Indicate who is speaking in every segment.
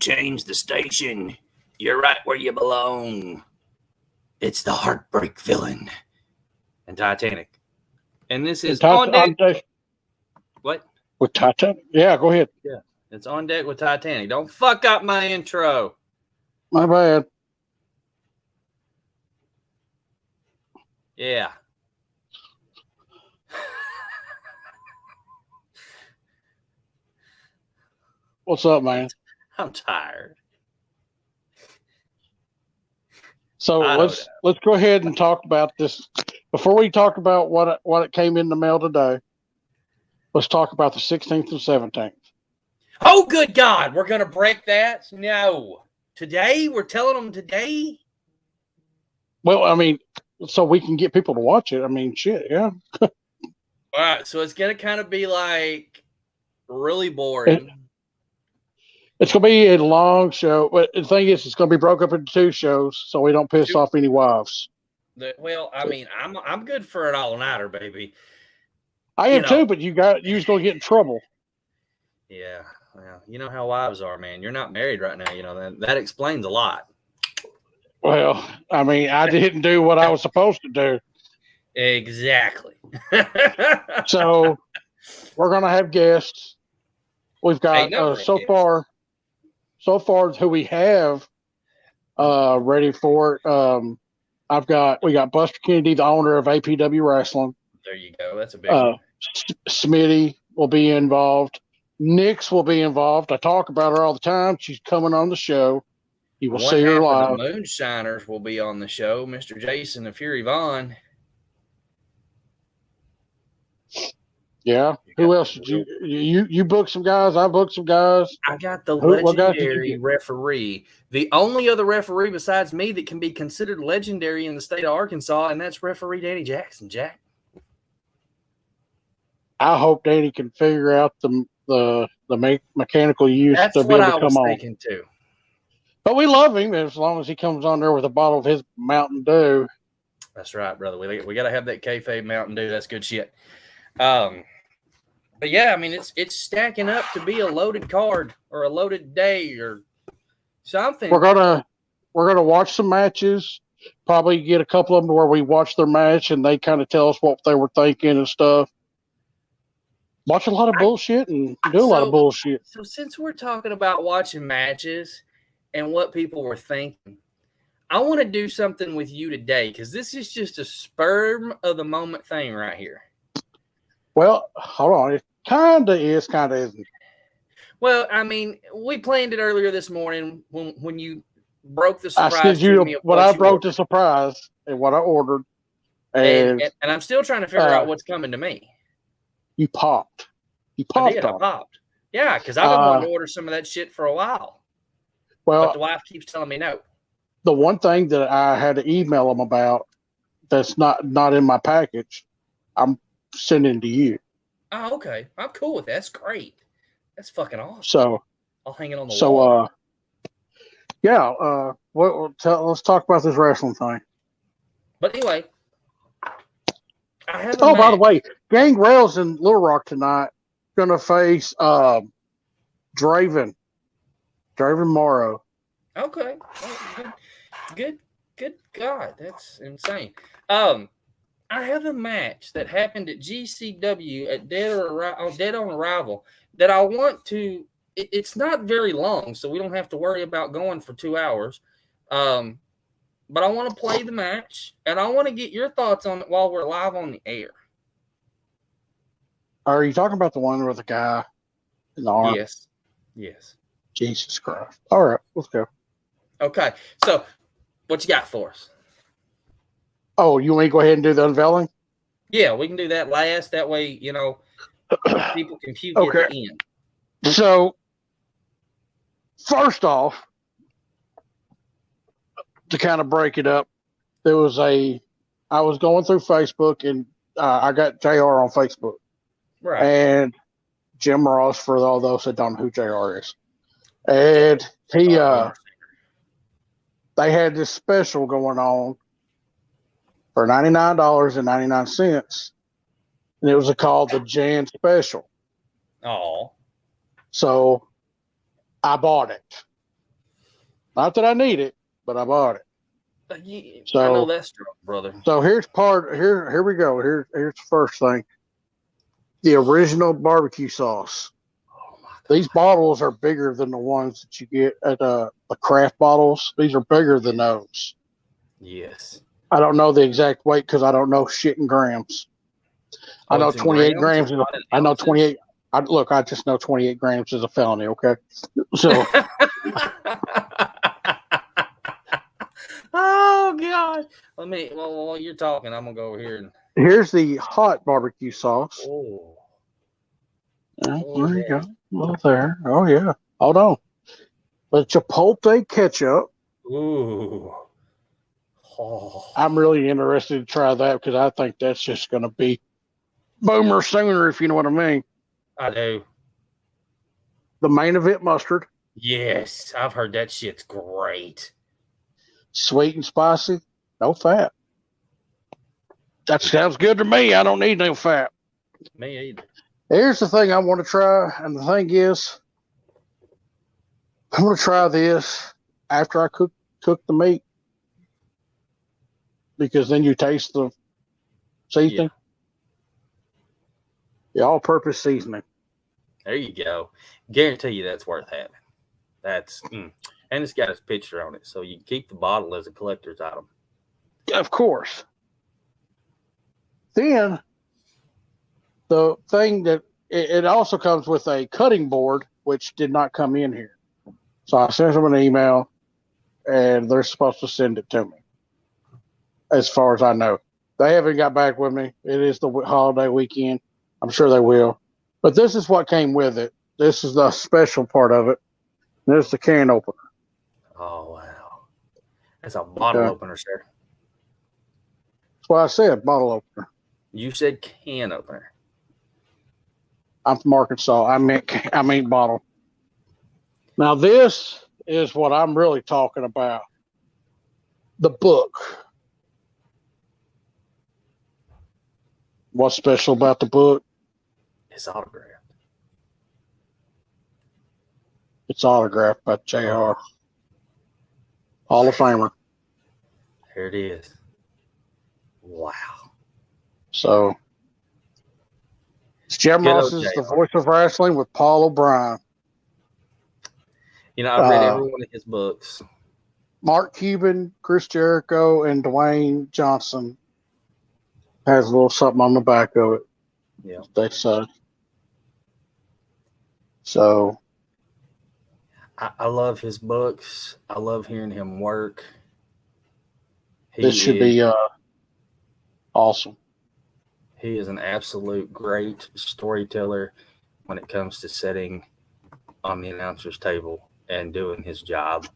Speaker 1: changed the station. You're right where you belong. It's the Heartbreak Villain and Titanic. And this is on deck. What?
Speaker 2: With Titanic? Yeah, go ahead.
Speaker 1: Yeah, it's on deck with Titanic. Don't fuck up my intro.
Speaker 2: My bad.
Speaker 1: Yeah.
Speaker 2: What's up, man?
Speaker 1: I'm tired.
Speaker 2: So let's go ahead and talk about this. Before we talk about what it came in the mail today, let's talk about the 16th and 17th.
Speaker 1: Oh, good God. We're going to break that? No. Today? We're telling them today?
Speaker 2: Well, I mean, so we can get people to watch it. I mean, shit, yeah.
Speaker 1: All right. So it's going to kind of be like really boring.
Speaker 2: It's going to be a long show. But the thing is, it's going to be broke up into 2 shows so we don't piss off any wives.
Speaker 1: Well, I mean, I'm good for an all-nighter, baby.
Speaker 2: I am too, but you're going to get in trouble.
Speaker 1: Yeah. Well, you know how wives are, man. You're not married right now. You know, that explains a lot.
Speaker 2: Well, I mean, I didn't do what I was supposed to do.
Speaker 1: Exactly.
Speaker 2: So we're going to have guests. We've got so far who we have ready for it. We got Buster Kennedy, the owner of APW Wrestling.
Speaker 1: There you go. That's a big one.
Speaker 2: Smitty will be involved. Nix will be involved. I talk about her all the time. She's coming on the show. You will see her live.
Speaker 1: The Moonshiners will be on the show. Mr. Jason and Fury Vaughn.
Speaker 2: Yeah. Who else did you booked some guys? I booked some guys.
Speaker 1: I got the legendary referee. The only other referee besides me that can be considered legendary in the state of Arkansas, and that's referee Danny Jackson, Jack.
Speaker 2: I hope Danny can figure out the mechanical use to be able to come on.
Speaker 1: Thinking too.
Speaker 2: But we love him as long as he comes on there with a bottle of his Mountain Dew.
Speaker 1: That's right, brother. We got to have that kayfabe Mountain Dew. That's good shit. But yeah, I mean, it's stacking up to be a loaded card or a loaded day or something.
Speaker 2: We're gonna watch some matches. Probably get a couple of them where we watch their match and they kind of tell us what they were thinking and stuff. Watch a lot of bullshit and do a lot of bullshit.
Speaker 1: So since we're talking about watching matches and what people were thinking, I want to do something with you today because this is just a spur of the moment thing right here.
Speaker 2: Well, hold on. It kind of is, kind of isn't.
Speaker 1: Well, I mean, we planned it earlier this morning when you broke the surprise.
Speaker 2: I broke the surprise and what I ordered.
Speaker 1: And I'm still trying to figure out what's coming to me.
Speaker 2: You popped.
Speaker 1: I popped. Yeah, because I've been wanting to order some of that shit for a while.
Speaker 2: Well,
Speaker 1: but the wife keeps telling me no.
Speaker 2: The one thing that I had to email them about that's not in my package, I'm sending to you.
Speaker 1: Oh, okay. I'm cool with that. That's great. That's fucking awesome.
Speaker 2: So
Speaker 1: I'll hang it on the wall.
Speaker 2: Let's talk about this wrestling thing.
Speaker 1: But anyway, I have.
Speaker 2: By the way, Gangrel's in Little Rock tonight. Gonna face Draven Morrow.
Speaker 1: Okay. Oh, good. God, that's insane. I have a match that happened at GCW at Dead on Arrival that I want to. It's not very long, so we don't have to worry about going for 2 hours. But I want to play the match, and I want to get your thoughts on it while we're live on the air.
Speaker 2: Are you talking about the one with the guy in the arm?
Speaker 1: Yes.
Speaker 2: Jesus Christ. All right, let's go.
Speaker 1: Okay, so what you got for us?
Speaker 2: Oh, you want me to go ahead and do the unveiling?
Speaker 1: Yeah, we can do that last. That way, people can puke at the end.
Speaker 2: So, first off, to kind of break it up, I was going through Facebook and I got JR on Facebook.
Speaker 1: Right.
Speaker 2: And Jim Ross, for all those that don't know who JR is. And they had this special going on for $99.99. And it was called the Jan Special.
Speaker 1: Oh.
Speaker 2: So I bought it. Not that I need it, but I bought it.
Speaker 1: I know that's true, brother.
Speaker 2: So here's here we go. Here's the first thing. The original barbecue sauce.
Speaker 1: Oh my God.
Speaker 2: These bottles are bigger than the ones that you get at the craft bottles. These are bigger than those.
Speaker 1: Yes.
Speaker 2: I don't know the exact weight because I don't know shit in grams. I know 28 grams. I know 28. I just know 28 grams is a felony. Okay, so.
Speaker 1: Oh God! While you're talking, I'm gonna go over here and.
Speaker 2: Here's the hot barbecue sauce.
Speaker 1: Oh.
Speaker 2: There you go. Well, there. Oh yeah. Hold on. The chipotle ketchup.
Speaker 1: Ooh. Oh.
Speaker 2: I'm really interested to try that because I think that's just going to be boomer sooner, if you know what I mean.
Speaker 1: I do.
Speaker 2: The main event mustard.
Speaker 1: Yes, I've heard that shit's great.
Speaker 2: Sweet and spicy, no fat. That sounds good to me. I don't need no fat.
Speaker 1: Me either.
Speaker 2: Here's the thing I want to try, and the thing is, I'm going to try this after I cook the meat, because then you taste the seasoning. The all-purpose seasoning.
Speaker 1: There you go. Guarantee you that's worth having. And it's got his picture on it, so you can keep the bottle as a collector's item.
Speaker 2: Of course. Then the thing that it also comes with a cutting board, which did not come in here. So I sent them an email, and they're supposed to send it to me. As far as I know, they haven't got back with me. It is the holiday weekend. I'm sure they will. But this is what came with it. This is the special part of it. There's the can opener.
Speaker 1: Oh, wow. That's a bottle opener, sir.
Speaker 2: That's what I said, bottle opener.
Speaker 1: You said can opener.
Speaker 2: I'm from Arkansas. I mean bottle. Now, this is what I'm really talking about. The book. What's special about the book?
Speaker 1: It's autographed.
Speaker 2: It's autographed by JR. Hall of Famer.
Speaker 1: Here it is. Wow.
Speaker 2: So, Jim Ross is the voice of wrestling with Paul O'Brien.
Speaker 1: You know, I've read every one of his books.
Speaker 2: Mark Cuban, Chris Jericho, and Dwayne Johnson has a little something on the back of it.
Speaker 1: Yeah.
Speaker 2: They say. So.
Speaker 1: I love his books. I love hearing him work.
Speaker 2: This should be awesome.
Speaker 1: He is an absolute great storyteller when it comes to sitting on the announcer's table and doing his job.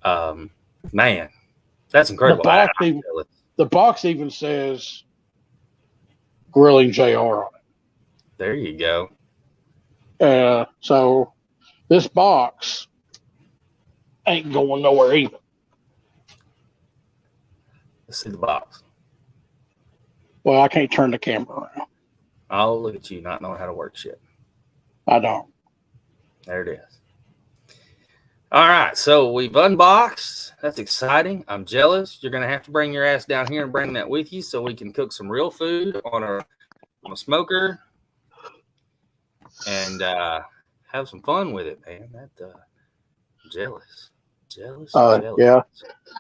Speaker 1: Man, that's incredible.
Speaker 2: The box even says Grilling JR on it.
Speaker 1: There you go.
Speaker 2: So this box ain't going nowhere either.
Speaker 1: Let's see the box.
Speaker 2: Well, I can't turn the camera around.
Speaker 1: Oh, look at you not knowing how to work shit.
Speaker 2: I don't.
Speaker 1: There it is. All right, so we've unboxed. That's exciting. I'm jealous. You're going to have to bring your ass down here and bring that with you so we can cook some real food on a smoker and have some fun with it, man. Jealous.
Speaker 2: Yeah,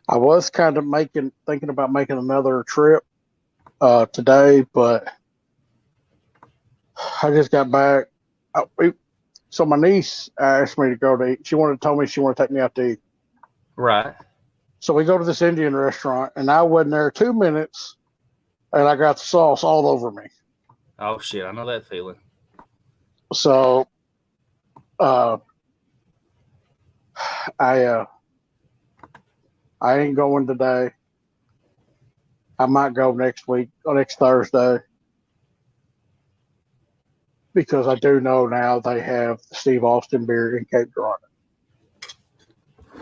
Speaker 2: I was kind of thinking about making another trip today, but I just got back. So my niece asked me to go to eat. She told me she wanted to take me out to eat.
Speaker 1: Right.
Speaker 2: So we go to this Indian restaurant, and I wasn't there 2 minutes, and I got the sauce all over me.
Speaker 1: Oh shit! I know that feeling.
Speaker 2: So, I ain't going today. I might go next week or next Thursday, because I do know now they have the Steve Austin beer in Cape Girardeau.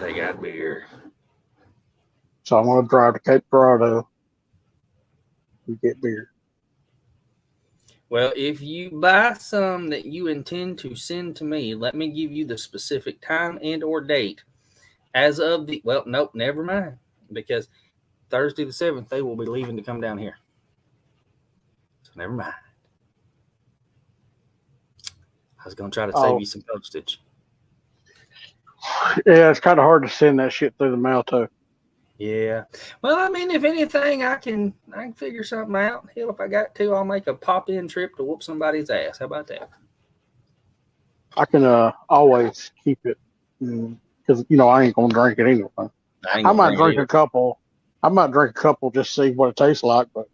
Speaker 1: They got beer.
Speaker 2: So I'm going to drive to Cape Girardeau and get beer.
Speaker 1: Well, if you buy some that you intend to send to me, let me give you the specific time and or date As of nope, never mind. Because Thursday the 7th, they will be leaving to come down here. So never mind. I was going to try to save you some postage.
Speaker 2: Yeah, it's kind of hard to send that shit through the mail, too.
Speaker 1: Yeah. Well, I mean, if anything, I can figure something out. Hell, if I got to, I'll make a pop-in trip to whoop somebody's ass. How about that?
Speaker 2: I can always keep it because I ain't gonna drink it anyway. I might drink a couple. I might drink a couple just to see what it tastes like, but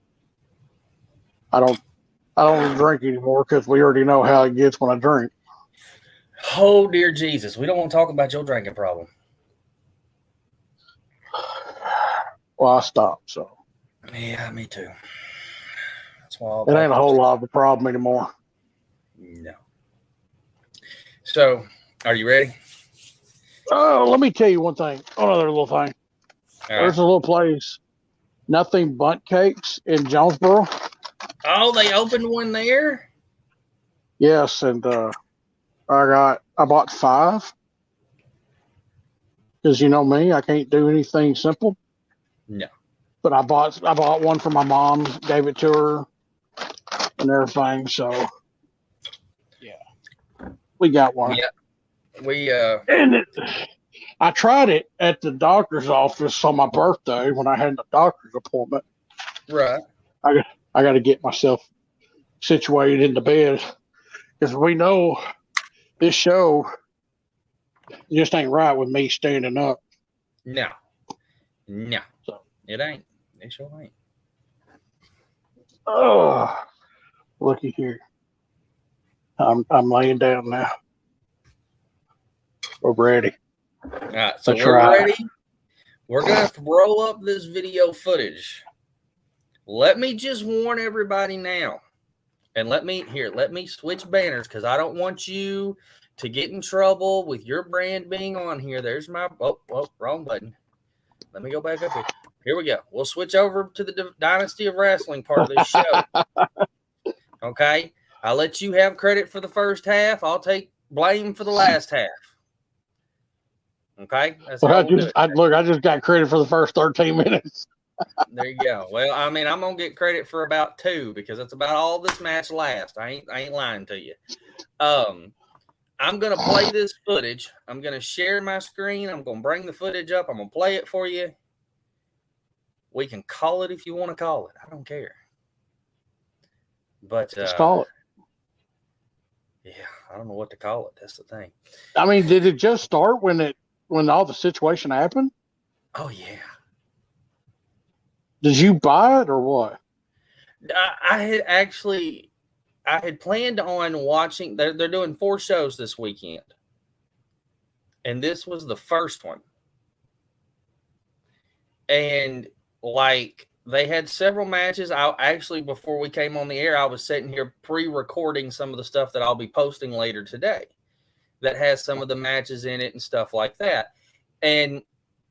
Speaker 2: I don't drink anymore because we already know how it gets when I drink.
Speaker 1: Oh dear Jesus, we don't want to talk about your drinking problem.
Speaker 2: Well, I stopped, so.
Speaker 1: Yeah, me too. That's why
Speaker 2: it ain't a whole lot of a problem anymore.
Speaker 1: No. So, are you ready?
Speaker 2: Oh, let me tell you one thing. Another little thing. There's a little place, Nothing Bundt Cakes in Jonesboro.
Speaker 1: Oh, they opened one there?
Speaker 2: Yes, and I bought 5. Because you know me, I can't do anything simple.
Speaker 1: No.
Speaker 2: But I bought one for my mom, gave it to her and everything, so yeah. We got one.
Speaker 1: Yeah.
Speaker 2: And I tried it at the doctor's office on my birthday when I had the doctor's appointment.
Speaker 1: Right.
Speaker 2: I got to get myself situated in the bed because we know this show just ain't right with me standing up.
Speaker 1: No. So, it ain't. It sure ain't.
Speaker 2: Oh, looky here. I'm laying down now. We're ready.
Speaker 1: All right, so we're ready. We're going to roll up this video footage. Let me just warn everybody now. And let me switch banners because I don't want you to get in trouble with your brand being on here. There's my, wrong button. Let me go back up here. Here we go. We'll switch over to the Dynasty of Wrestling part of this show. Okay? I'll let you have credit for the first half. I'll take blame for the last half. Okay? That's how we'll do it.
Speaker 2: I just got credit for the first 13 minutes.
Speaker 1: There you go. Well, I mean, I'm going to get credit for about 2 because that's about all this match lasts. I ain't lying to you. I'm going to play this footage. I'm going to share my screen. I'm going to bring the footage up. I'm going to play it for you. We can call it if you want to call it. I don't care. But
Speaker 2: let's call it.
Speaker 1: Yeah, I don't know what to call it. That's the thing.
Speaker 2: I mean, did it just start when all the situation happened?
Speaker 1: Oh yeah.
Speaker 2: Did you buy it or what?
Speaker 1: I had planned on watching. They're doing 4 shows this weekend, and this was the first one. And like they had several matches. Before we came on the air, I was sitting here pre-recording some of the stuff that I'll be posting later today that has some of the matches in it and stuff like that. And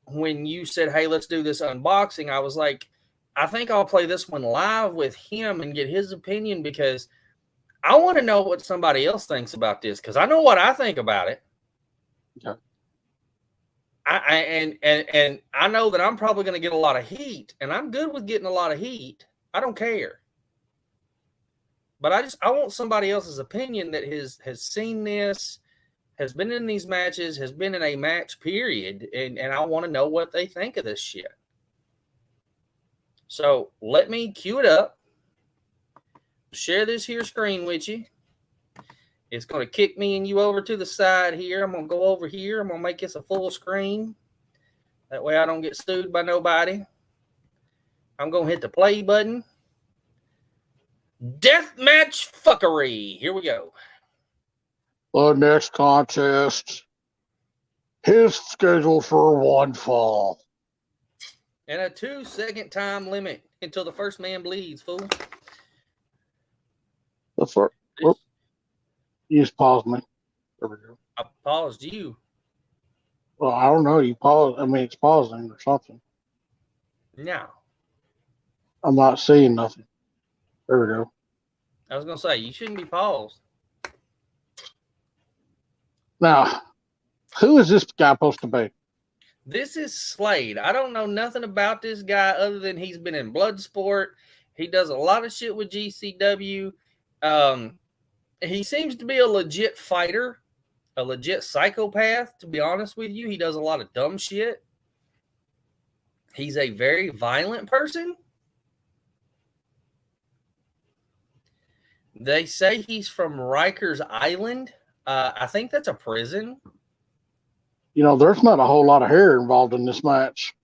Speaker 1: when you said, hey, let's do this unboxing, I was like, I think I'll play this one live with him and get his opinion because I want to know what somebody else thinks about this because I know what I think about it.
Speaker 2: Okay.
Speaker 1: And I know that I'm probably going to get a lot of heat, and I'm good with getting a lot of heat. I don't care. But I want somebody else's opinion that has seen this, has been in these matches, has been in a match period, and I want to know what they think of this shit. So let me cue it up. Share this here screen with you. It's going to kick me and you over to the side here. I'm going to go over here. I'm going to make this a full screen. That way I don't get sued by nobody. I'm going to hit the play button. Deathmatch fuckery. Here we go.
Speaker 2: The next contest is scheduled for 1 fall.
Speaker 1: And a 2-second time limit until the first man bleeds, fool.
Speaker 2: You just paused me. There we go.
Speaker 1: I paused you.
Speaker 2: Well, I don't know. You paused. I mean, it's pausing or something.
Speaker 1: No.
Speaker 2: I'm not seeing nothing. There we go.
Speaker 1: I was going to say, you shouldn't be paused.
Speaker 2: Now, who is this guy supposed to be?
Speaker 1: This is Slade. I don't know nothing about this guy other than he's been in Bloodsport. He does a lot of shit with GCW. He seems to be a legit fighter, a legit psychopath, to be honest with you. He does a lot of dumb shit. He's a very violent person. They say he's from Rikers Island. I think that's a prison.
Speaker 2: You know, there's not a whole lot of hair involved in this match.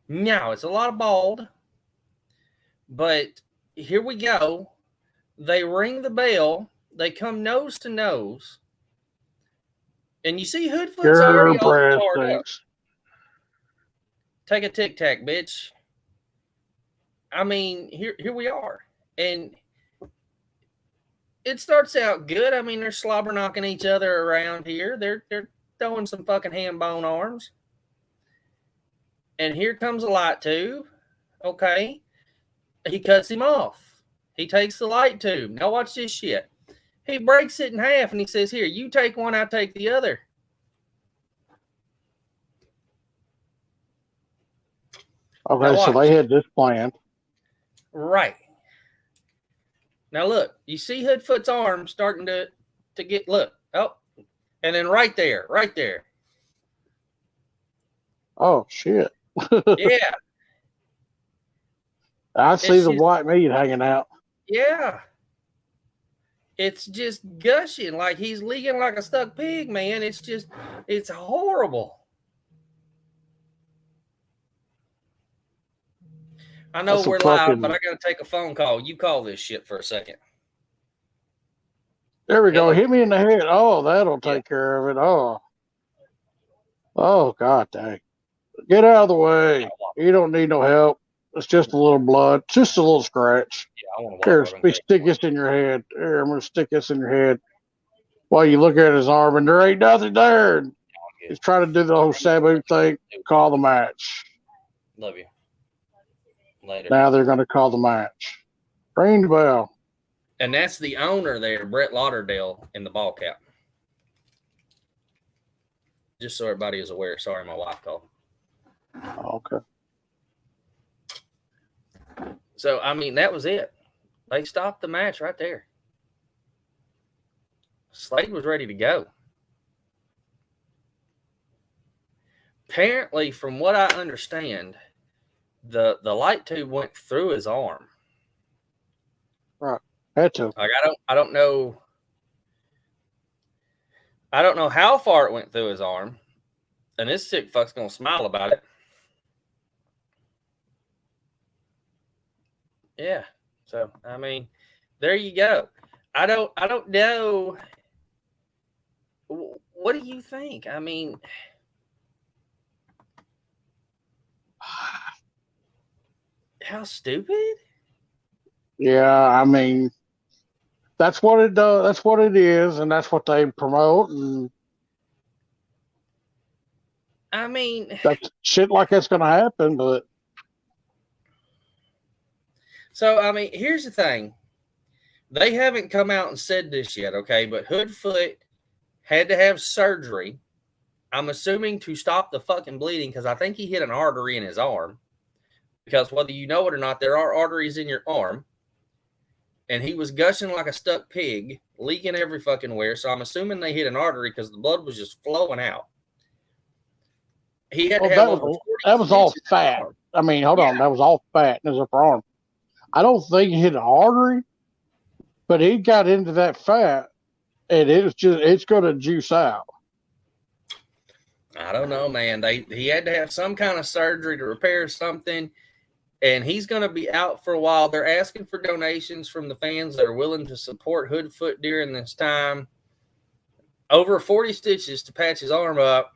Speaker 1: No, it's a lot of bald. But here we go. They ring the bell. They come nose to nose. And you see Hoodfoot's already all fired up. Take a tic tac, bitch. I mean, here we are. And it starts out good. I mean, they're slobber knocking each other around here. They're throwing some fucking ham bone arms. And here comes a light tube. Okay. He cuts him off. He takes the light tube. Now watch this shit. He breaks it in half and he says, here, you take one, I take the other.
Speaker 2: Okay, so they had this planned.
Speaker 1: Right. Now look, you see Hoodfoot's arm starting to get, look. Oh, and then right there.
Speaker 2: Oh, shit.
Speaker 1: Yeah.
Speaker 2: I see the white meat hanging out.
Speaker 1: Yeah. It's just gushing like he's leaking like a stuck pig, man. It's horrible. I know we're live, but I got to take a phone call. You call this shit for a second.
Speaker 2: There we go. Hit me in the head. Oh, that'll take care of it. Oh, God dang. Get out of the way. You don't need no help. It's just a little blood. Just a little scratch. Yeah, here, stick this in your head. Here, I'm going to stick this in your head. While you look at his arm, and there ain't nothing there. He's trying to do the whole Sabu thing. Call the match.
Speaker 1: Love you. Later.
Speaker 2: Now they're going to call the match. Ring the bell.
Speaker 1: And that's the owner there, Brett Lauderdale, in the ball cap. Just so everybody is aware. Sorry, my wife called.
Speaker 2: Okay.
Speaker 1: So, I mean, that was it. They stopped the match right there. Slade was ready to go. Apparently, from what I understand, the light tube went through his arm.
Speaker 2: Right. Had to.
Speaker 1: Like I don't know how far it went through his arm. And this sick fuck's gonna smile about it. Yeah. So I mean, there you go. I don't know. What do you think? I mean, how stupid?
Speaker 2: Yeah, I mean, that's what it does. That's what it is, and that's what they promote. And
Speaker 1: I mean,
Speaker 2: that's shit like that's going to happen. But
Speaker 1: so I mean, here's the thing: they haven't come out and said this yet, okay? But Hoodfoot had to have surgery. I'm assuming to stop the fucking bleeding because I think he hit an artery in his arm. Because whether you know it or not, there are arteries in your arm. And he was gushing like a stuck pig, leaking every fucking where. So I'm assuming they hit an artery because the blood was just flowing out. He had to have
Speaker 2: that was all fat. I mean, hold on. That was all fat in his upper arm. I don't think he hit an artery, but he got into that fat, and it's going to juice out.
Speaker 1: I don't know, man. He had to have some kind of surgery to repair something, and he's going to be out for a while. They're asking for donations from the fans that are willing to support Hoodfoot during this time. Over 40 stitches to patch his arm up.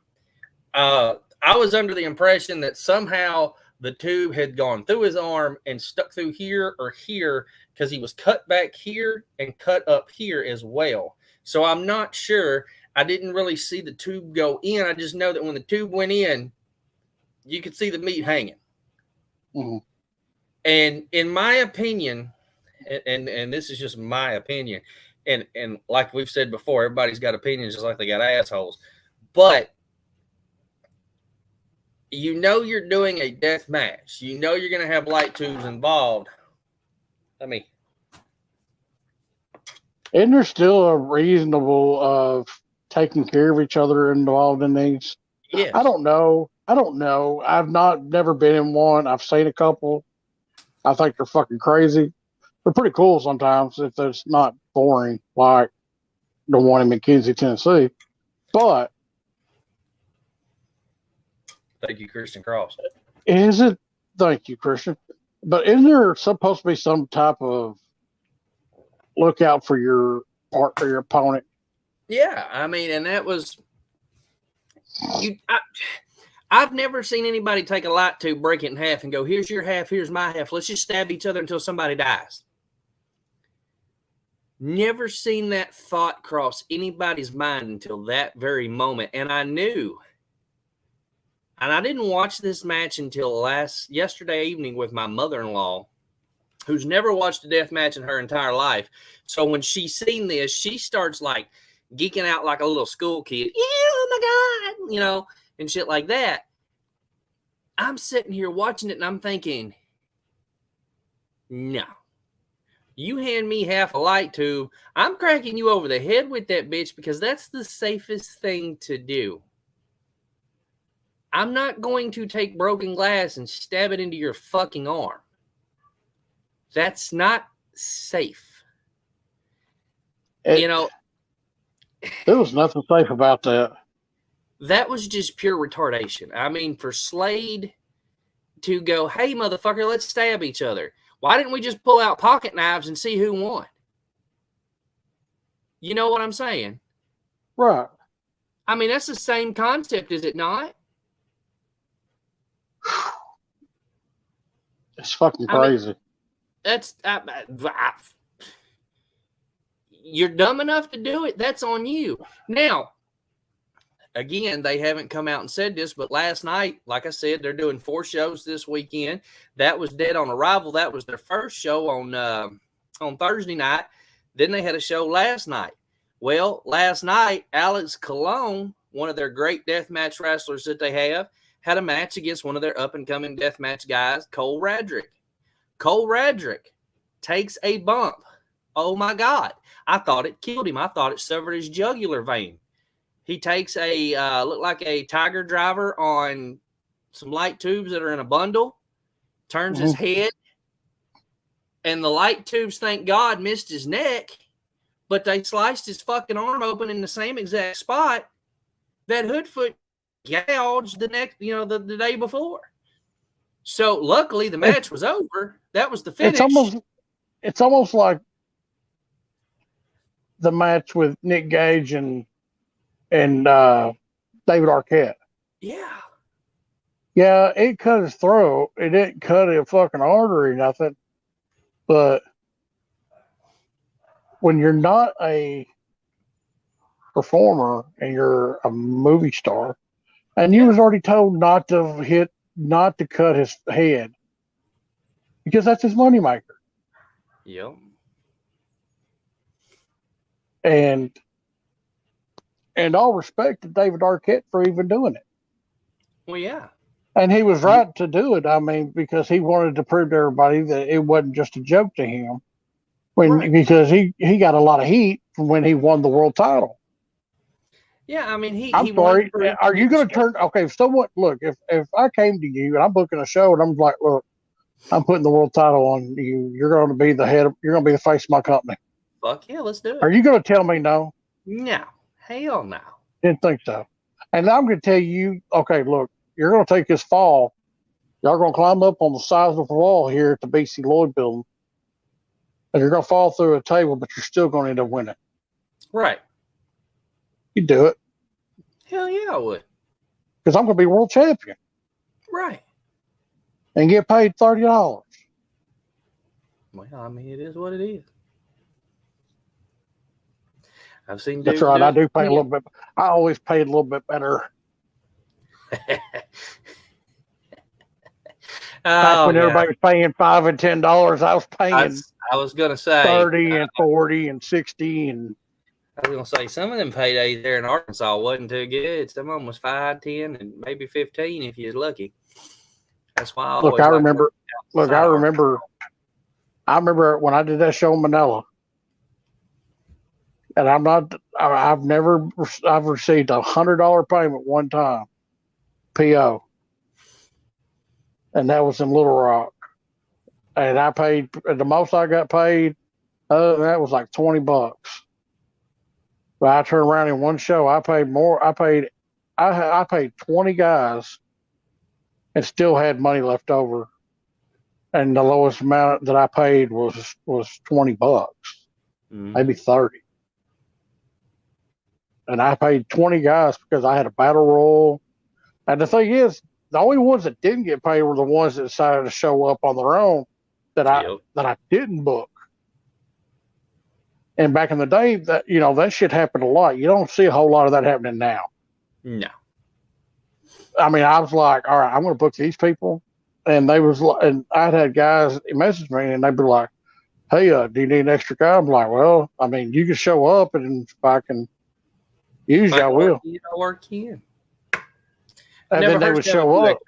Speaker 1: I was under the impression that somehow the tube had gone through his arm and stuck through here or here because he was cut back here and cut up here as well. So I'm not sure. I didn't really see the tube go in. I just know that when the tube went in, you could see the meat hanging.
Speaker 2: Mm-hmm.
Speaker 1: And in my opinion, and this is just my opinion, and like we've said before, everybody's got opinions just like they got assholes. But you know you're doing a death match. You know you're going to have light tubes involved.
Speaker 2: Isn't there still a reasonable of taking care of each other involved in these?
Speaker 1: Yes.
Speaker 2: I don't know. I've never been in one. I've seen a couple. I think they're fucking crazy. They're pretty cool sometimes if it's not boring like the one in McKenzie, Tennessee. But
Speaker 1: thank you, Christian Cross.
Speaker 2: Is it? Thank you, Christian. But isn't there supposed to be some type of look out for your partner, your opponent?
Speaker 1: Yeah, I mean, and that was I've never seen anybody take a light tube, break it in half, and go, "Here's your half, here's my half. Let's just stab each other until somebody dies." Never seen that thought cross anybody's mind until that very moment, and I knew. And I didn't watch this match until yesterday evening with my mother-in-law, who's never watched a death match in her entire life. So when she's seen this, she starts like geeking out like a little school kid. Yeah, oh my God, and shit like that. I'm sitting here watching it and I'm thinking, no. You hand me half a light tube, I'm cracking you over the head with that bitch because that's the safest thing to do. I'm not going to take broken glass and stab it into your fucking arm. That's not safe.
Speaker 2: There was nothing safe about that.
Speaker 1: That was just pure retardation. I mean, for Slade to go, "Hey, motherfucker, let's stab each other. Why didn't we just pull out pocket knives and see who won?" You know what I'm saying?
Speaker 2: Right.
Speaker 1: I mean, that's the same concept, is it not?
Speaker 2: It's fucking crazy.
Speaker 1: You're dumb enough to do it. That's on you. Now, again, they haven't come out and said this, but last night, like I said, they're doing 4 shows this weekend. That was Dead on Arrival. That was their first show on Thursday night. Then they had a show last night. Well, last night, Alex Colon, one of their great deathmatch wrestlers that they have, had a match against one of their up-and-coming deathmatch guys, Cole Radrick. Cole Radrick takes a bump. Oh, my God. I thought it killed him. I thought it severed his jugular vein. He takes look like a Tiger driver on some light tubes that are in a bundle, turns his head, and the light tubes, thank God, missed his neck, but they sliced his fucking arm open in the same exact spot that Hoodfoot gouged the day before. So luckily the match was over. That was the finish.
Speaker 2: It's almost like the match with Nick Gage and David Arquette.
Speaker 1: Yeah.
Speaker 2: Yeah, it cut his throat. It didn't cut a fucking artery, nothing. But when you're not a performer and you're a movie star, and you was already told not to cut his head because that's his moneymaker.
Speaker 1: Yep.
Speaker 2: And all respect to David Arquette for even doing it.
Speaker 1: Well, yeah.
Speaker 2: And he was right to do it. I mean, because he wanted to prove to everybody that it wasn't just a joke to him. Because he got a lot of heat from when he won the world title.
Speaker 1: Yeah, I mean,
Speaker 2: I'm sorry. Are you going to turn? Okay, so look, if I came to you and I'm booking a show and I'm like, look, I'm putting the world title on you. You're going to be the head. You're going to be the face of my company.
Speaker 1: Fuck yeah, let's do it.
Speaker 2: Are you going to tell me no?
Speaker 1: No, hell no.
Speaker 2: Didn't think so. And I'm going to tell you, okay, look, you're going to take this fall. Y'all going to climb up on the sides of the wall here at the BC Lloyd building. And you're going to fall through a table, but you're still going to end up winning.
Speaker 1: Right.
Speaker 2: You do it.
Speaker 1: Hell yeah, I would.
Speaker 2: Because I'm going to be world champion.
Speaker 1: Right.
Speaker 2: And get paid $30.
Speaker 1: Well, I mean, it is what it is. I've seen.
Speaker 2: That's right. I do pay a little bit. I always paid a little bit better. Back when everybody was paying $5 and $10, I was paying.
Speaker 1: I was gonna say
Speaker 2: 30 and 40 and 60 and
Speaker 1: I was gonna say some of them paydays there in Arkansas wasn't too good. Some of them was 5, 10, and maybe 15 if you was lucky. That's why I always
Speaker 2: I remember when I did that show in Manila, and I've received $100 payment one time, PO, and that was in Little Rock, and I paid the most I got paid. Other than that was like $20. But I turned around in one show. I paid more. I paid 20 guys, and still had money left over. And the lowest amount that I paid was $20, maybe 30. And I paid 20 guys because I had a battle royal. And the thing is, the only ones that didn't get paid were the ones that decided to show up on their own that I didn't book. And back in the day, that shit happened a lot. You don't see a whole lot of that happening now.
Speaker 1: No.
Speaker 2: I mean, I was like, all right, I'm going to book these people. And I'd had guys message me and they'd be like, hey, do you need an extra guy? I'm like, well, I mean, you can show up and if I can use you, I will.
Speaker 1: I'll work in.
Speaker 2: And then they would show up.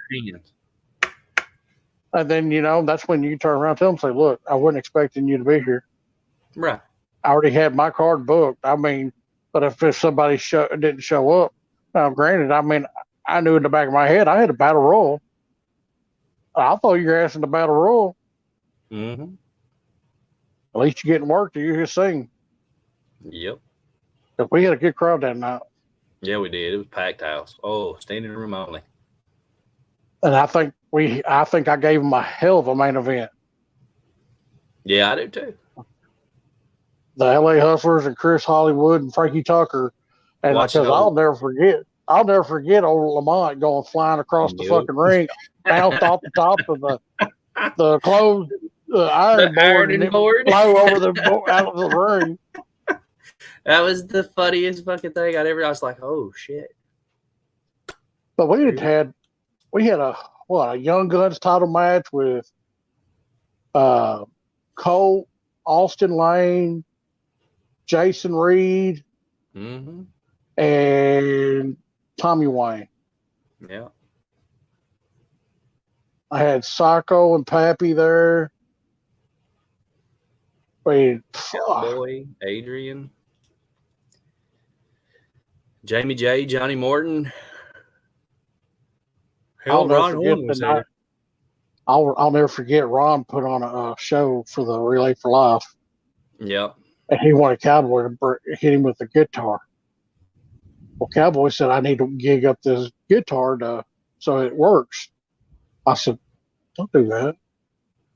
Speaker 2: And then, that's when you turn around and tell them, say, look, I wasn't expecting you to be here.
Speaker 1: Right.
Speaker 2: I already had my card booked. I mean, but if somebody didn't show up, now granted, I mean, I knew in the back of my head I had a battle royal. I'll throw your ass in the battle royal.
Speaker 1: Mm-hmm.
Speaker 2: At least you're getting work. You can sing.
Speaker 1: Yep.
Speaker 2: But we had a good crowd that night.
Speaker 1: Yeah, we did. It was packed house. Oh, standing room only.
Speaker 2: And I think I gave them a hell of a main event.
Speaker 1: Yeah, I do too.
Speaker 2: The LA Hustlers and Chris Hollywood and Frankie Tucker, and because I'll never forget old Lamont going flying across the fucking ring, bounced off the top of the closed iron board, flew over out of the ring.
Speaker 1: That was the funniest fucking thing I was like, oh shit.
Speaker 2: But we had a Young Guns title match with Cole, Austin Lane, Jason Reed, and Tommy Wayne.
Speaker 1: Yeah.
Speaker 2: I had Psycho and Pappy there.
Speaker 1: Boy, Adrian, Jamie J, Johnny Morton.
Speaker 2: Hell, Ron was there. I'll never forget Ron put on a show for the Relay for Life.
Speaker 1: Yeah.
Speaker 2: And he wanted Cowboy to hit him with the guitar. Well, Cowboy said, I need to gig up this guitar so it works. I said, don't do that.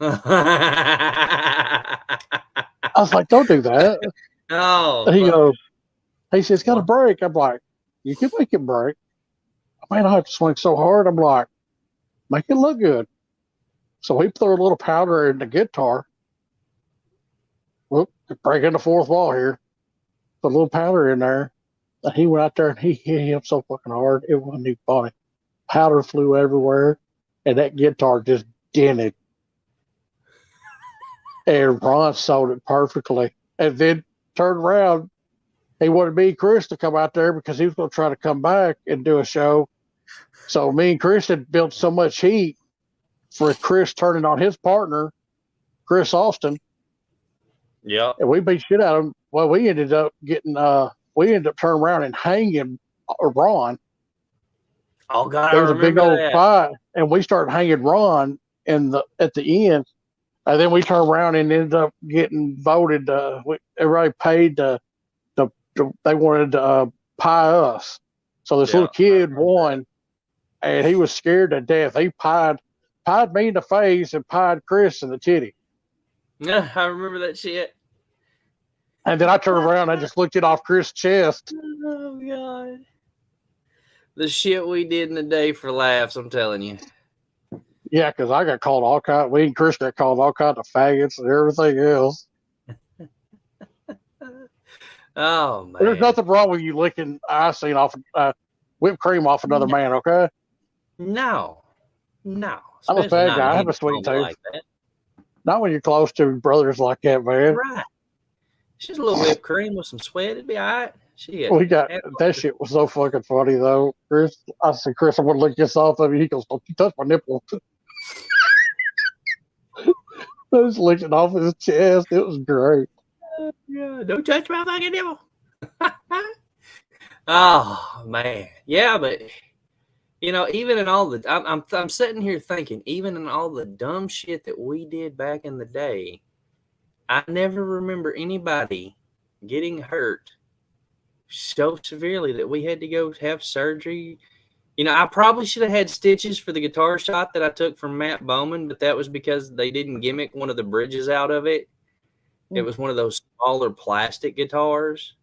Speaker 2: I was like, don't do that.
Speaker 1: Oh.
Speaker 2: And he says, it's got to break. I'm like, you can make it break. I may not have to swing so hard. I'm like, make it look good. So he threw a little powder in the guitar. Whoop, breaking the fourth wall here. Put a little powder in there. And he went out there and he hit him so fucking hard, it wasn't even funny. Powder flew everywhere, and that guitar just dented. And Ron sold it perfectly. And then turned around. He wanted me and Chris to come out there because he was going to try to come back and do a show. So me and Chris had built so much heat for Chris turning on his partner, Chris Austin.
Speaker 1: Yeah.
Speaker 2: And we beat shit out of him. Well, we ended up turning around and hanging Ron.
Speaker 1: Oh God,
Speaker 2: there was a big old fight, and we started hanging Ron at the end. And then we turned around and ended up getting voted. Everybody paid they wanted to pie us. So this little kid won, and he was scared to death. He pied me in the face and pied Chris in the titty.
Speaker 1: Yeah, I remember that shit.
Speaker 2: And then I turned around and I just looked it off Chris' chest.
Speaker 1: Oh, God. The shit we did in the day for laughs, I'm telling you.
Speaker 2: Yeah, because I got called all kinds. We and Chris got called all kinds of faggots and everything else.
Speaker 1: Oh, man.
Speaker 2: There's nothing wrong with you licking icing off whipped cream off another man, okay?
Speaker 1: No.
Speaker 2: I'm a fag guy. I have a sweet tooth. Like that. Not when you're close to brothers like that, man.
Speaker 1: Right. just a little whipped cream with some sweat. It'd be all right. Shit.
Speaker 2: We got that shit was so fucking funny though, Chris. I said, Chris, I want to lick this off of you. He goes, "Don't you touch my nipple." I was licking off his chest. It was great.
Speaker 1: Yeah, don't touch my fucking nipple. Oh man, yeah, but even in all the, I'm sitting here thinking, even in all the dumb shit that we did back in the day, I never remember anybody getting hurt so severely that we had to go have surgery. I probably should have had stitches for the guitar shot that I took from Matt Bowman, but that was because they didn't gimmick one of the bridges out of it. It was one of those smaller plastic guitars,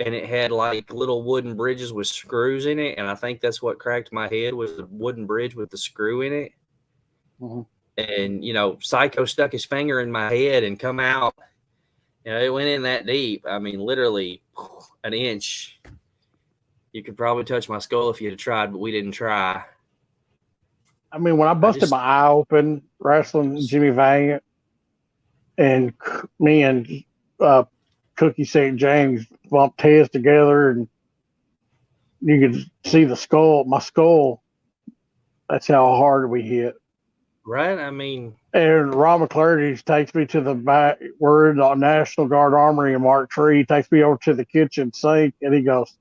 Speaker 1: and it had like little wooden bridges with screws in it, and I think that's what cracked my head was the wooden bridge with the screw in it.
Speaker 2: Mm-hmm.
Speaker 1: And, Psycho stuck his finger in my head and come out. It went in that deep. I mean, literally an inch. You could probably touch my skull if you had tried, but we didn't try.
Speaker 2: I mean, when I busted my eye open wrestling Jimmy Valiant, and me and Cookie St. James bumped heads together, and you could see my skull. That's how hard we hit.
Speaker 1: Right? I mean.
Speaker 2: And Ron McClurdy takes me to the back. We're in the National Guard Armory in Mark Tree. He takes me over to the kitchen sink, and he goes,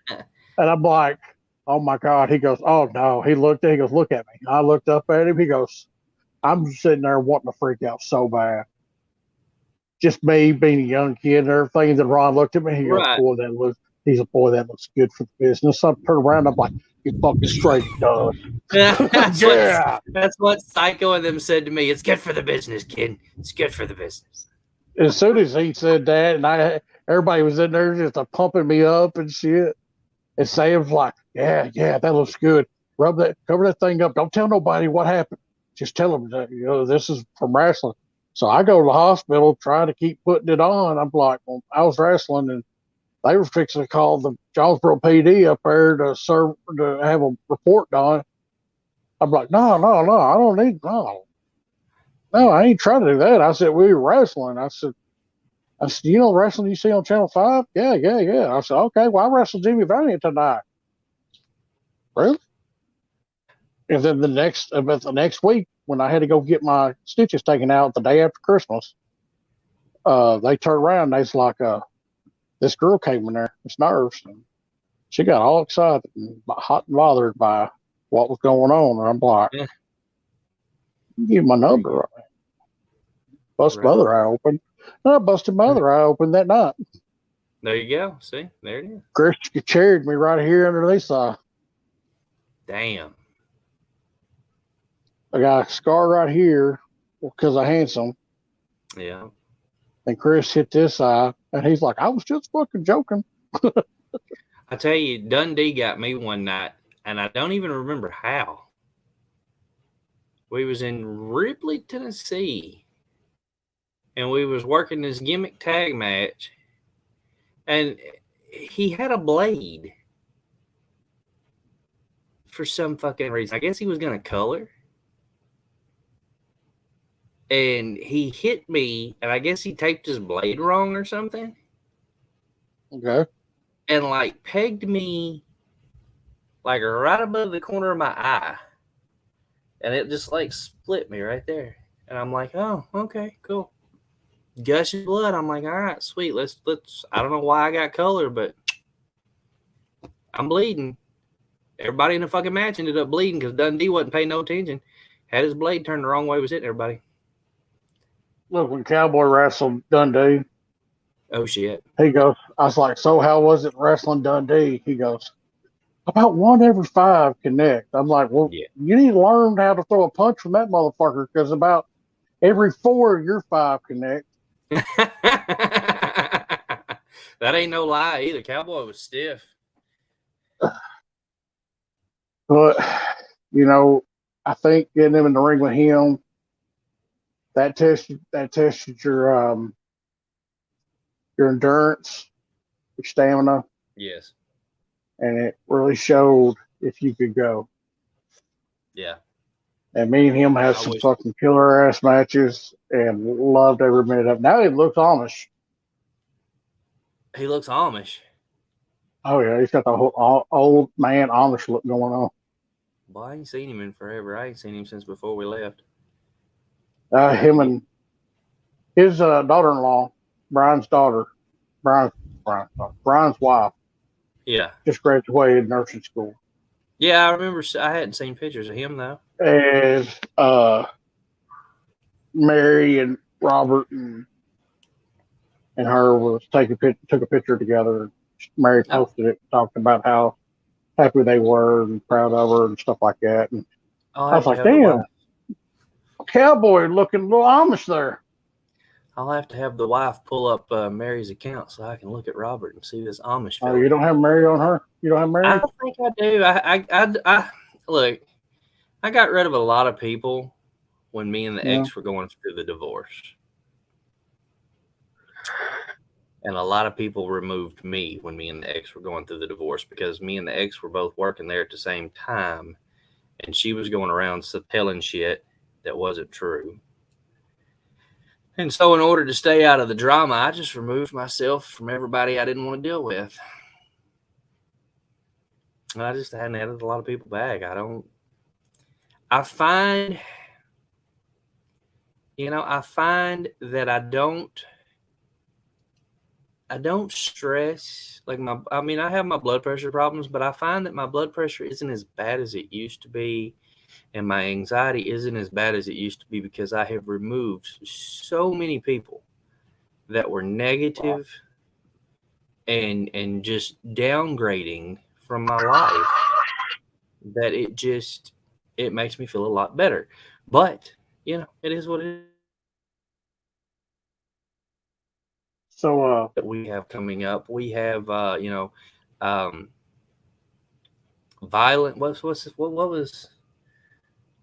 Speaker 2: and I'm like, oh my God. He goes, oh no. He looked he goes, look at me. I looked up at him. He goes, I'm sitting there wanting to freak out so bad. Just me being a young kid and everything. And then Ron looked at me. He goes, boy, he's a boy that looks good for the business. So I turn around. I'm like, you fucking straight done.
Speaker 1: That's what Psycho and them said to me. It's good for the business, kid. It's good for the business.
Speaker 2: As soon as he said that, and everybody was in there just pumping me up and shit. And Sam's like, yeah, that looks good. Cover that thing up. Don't tell nobody what happened. Just tell them that, this is from wrestling. So I go to the hospital trying to keep putting it on. I'm like, well, I was wrestling, and they were fixing to call the Jonesboro PD up there to have a report done. I'm like, no, I don't need no, I ain't trying to do that. I said, we were wrestling. I said, the wrestling you see on Channel 5? Yeah. I said, okay, well, I wrestled Jimmy Valiant tonight. Really? And then the next week, when I had to go get my stitches taken out the day after Christmas, they turned around and they was like, this girl came in there, this nurse, and she got all excited and hot and bothered by what was going on. And I'm like, give my number right. Bust my other eye open. And I busted my other eye open that night.
Speaker 1: There you go. See? There it is.
Speaker 2: Chris carried me right here under this eye.
Speaker 1: Damn.
Speaker 2: I got a scar right here because of handsome.
Speaker 1: Yeah.
Speaker 2: And Chris hit this eye, and he's like, I was just fucking joking.
Speaker 1: I tell you, Dundee got me one night, and I don't even remember how. We was in Ripley, Tennessee, and we was working this gimmick tag match, and he had a blade for some fucking reason. I guess he was going to color. And he hit me, and I guess he taped his blade wrong or something.
Speaker 2: Okay.
Speaker 1: And pegged me right above the corner of my eye. And it just split me right there. And I'm like, oh, okay, cool. Gushing blood. I'm like, all right, sweet. Let's I don't know why I got color, but I'm bleeding. Everybody in the fucking match ended up bleeding because Dundee wasn't paying no attention. Had his blade turned the wrong way, was hitting everybody.
Speaker 2: Look, when Cowboy wrestled Dundee.
Speaker 1: Oh, shit.
Speaker 2: He goes, I was like, so how was it wrestling Dundee? He goes, about 1 every 5 connect. I'm like, well, You need to learn how to throw a punch from that motherfucker because about every 4 of your 5 connect.
Speaker 1: That ain't no lie either. Cowboy was stiff.
Speaker 2: But, I think getting him in the ring with him, that tested your endurance, your stamina.
Speaker 1: Yes.
Speaker 2: And it really showed if you could go.
Speaker 1: Yeah.
Speaker 2: And me and him had some fucking killer ass matches and loved every minute of it. Now he looks honest.
Speaker 1: He looks Amish.
Speaker 2: Oh yeah, he's got the whole old man Amish look going on.
Speaker 1: Boy, I ain't seen him in forever. I ain't seen him since before we left.
Speaker 2: Him and his daughter-in-law, Brian's daughter, Brian's wife.
Speaker 1: Yeah.
Speaker 2: Just graduated nursing school.
Speaker 1: Yeah, I remember. I hadn't seen pictures of him though.
Speaker 2: And Mary and Robert and her took a picture together. Mary posted it, talking about how happy they were and proud of her and stuff like that. And I was like, damn, cowboy looking little Amish there.
Speaker 1: I'll have to have the wife pull up Mary's account so I can look at Robert and see this Amish fella.
Speaker 2: Oh, you don't have Mary on her? You don't have Mary?
Speaker 1: I think I do. I look, I got rid of a lot of people when me and the ex were going through the divorce. And a lot of people removed me when me and the ex were going through the divorce because me and the ex were both working there at the same time. And she was going around telling shit that wasn't true. And so in order to stay out of the drama, I just removed myself from everybody I didn't want to deal with. And I just hadn't added a lot of people back. I find that I don't stress like I have my blood pressure problems, but I find that my blood pressure isn't as bad as it used to be. And my anxiety isn't as bad as it used to be because I have removed so many people that were negative and just downgrading from my life that it makes me feel a lot better. But, it is what it is.
Speaker 2: So
Speaker 1: that we have coming up, we have violent.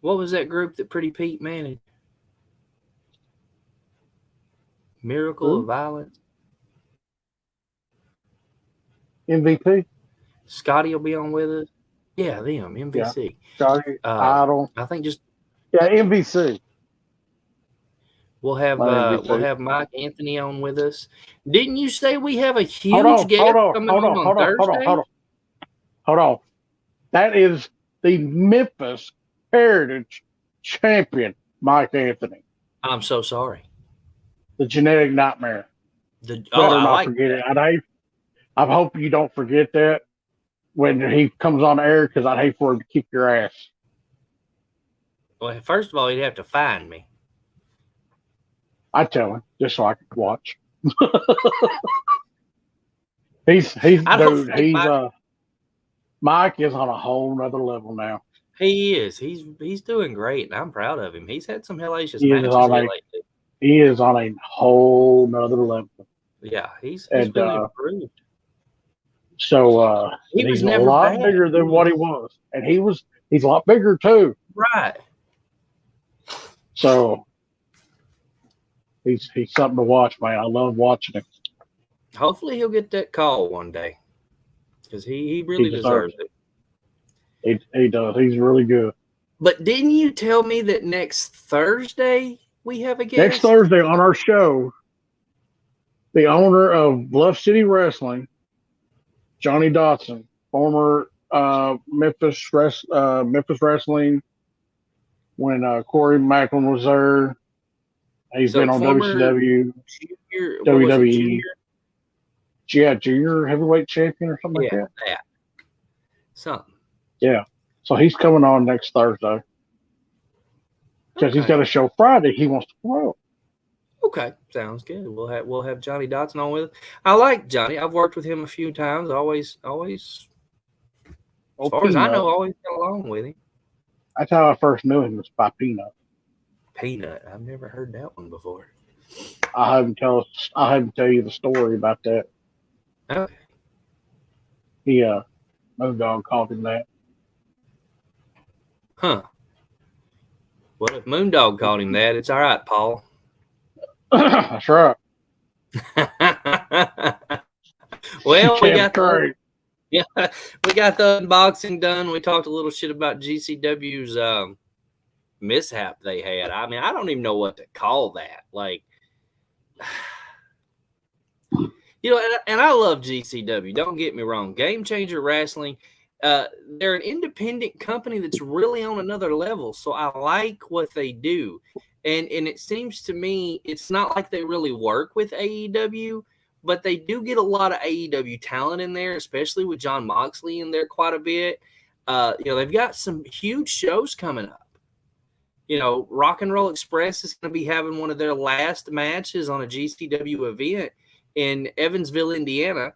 Speaker 1: What was that group that Pretty Pete managed? Miracle of Violence.
Speaker 2: MVP.
Speaker 1: Scotty will be on with us. Yeah, them MVC.
Speaker 2: Yeah. Scotty, Idol.
Speaker 1: I think just
Speaker 2: MVC.
Speaker 1: We'll have Mike Anthony on with us. Didn't you say we have a huge guest coming on Thursday?
Speaker 2: Hold on. That is the Memphis Heritage champion, Mike Anthony.
Speaker 1: I'm so sorry.
Speaker 2: The genetic nightmare. Forget it. I hope you don't forget that when he comes on air because I'd hate for him to kick your ass.
Speaker 1: Well, first of all, he'd have to find me.
Speaker 2: I tell him just so I can watch. Mike is on a whole nother level now.
Speaker 1: He is. He's doing great, and I'm proud of him. He's had some hellacious matches lately.
Speaker 2: He is on a whole nother level.
Speaker 1: Yeah, he's been improved.
Speaker 2: So he's a lot bigger than what he was, and he's a lot bigger too.
Speaker 1: Right.
Speaker 2: So he's something to watch, man. I love watching him.
Speaker 1: Hopefully he'll get that call one day because he really deserves it.
Speaker 2: He does. He's really good.
Speaker 1: But didn't you tell me that next Thursday we have a guest?
Speaker 2: Next Thursday on our show, the owner of Bluff City Wrestling, Johnny Dotson, former Memphis Wrestling, when Corey Macklin was there. He's been on WCW, WWE. Junior heavyweight champion or something like that.
Speaker 1: Something.
Speaker 2: Yeah. So he's coming on next Thursday. Because he's got a show Friday he wants to promote.
Speaker 1: Okay. Sounds good. We'll have Johnny Dotson on with us. I like Johnny. I've worked with him a few times. Always as far as I know, always got along with him.
Speaker 2: That's how I first knew him, was by Peanut.
Speaker 1: Peanut. I've never heard that one before.
Speaker 2: I have him tell you the story about that.
Speaker 1: Okay.
Speaker 2: Moondog called him that.
Speaker 1: Huh. Well, if Moondog called him that, it's all right, Paul.
Speaker 2: That's right.
Speaker 1: Well, we got the unboxing done. We talked a little shit about GCW's mishap they had. I mean, I don't even know what to call that. Like, You know, and I love GCW. Don't get me wrong. Game Changer Wrestling, they're an independent company that's really on another level. So I like what they do. And it seems to me it's not like they really work with AEW, but they do get a lot of AEW talent in there, especially with John Moxley in there quite a bit. They've got some huge shows coming up. Rock and Roll Express is going to be having one of their last matches on a GCW event in Evansville, Indiana.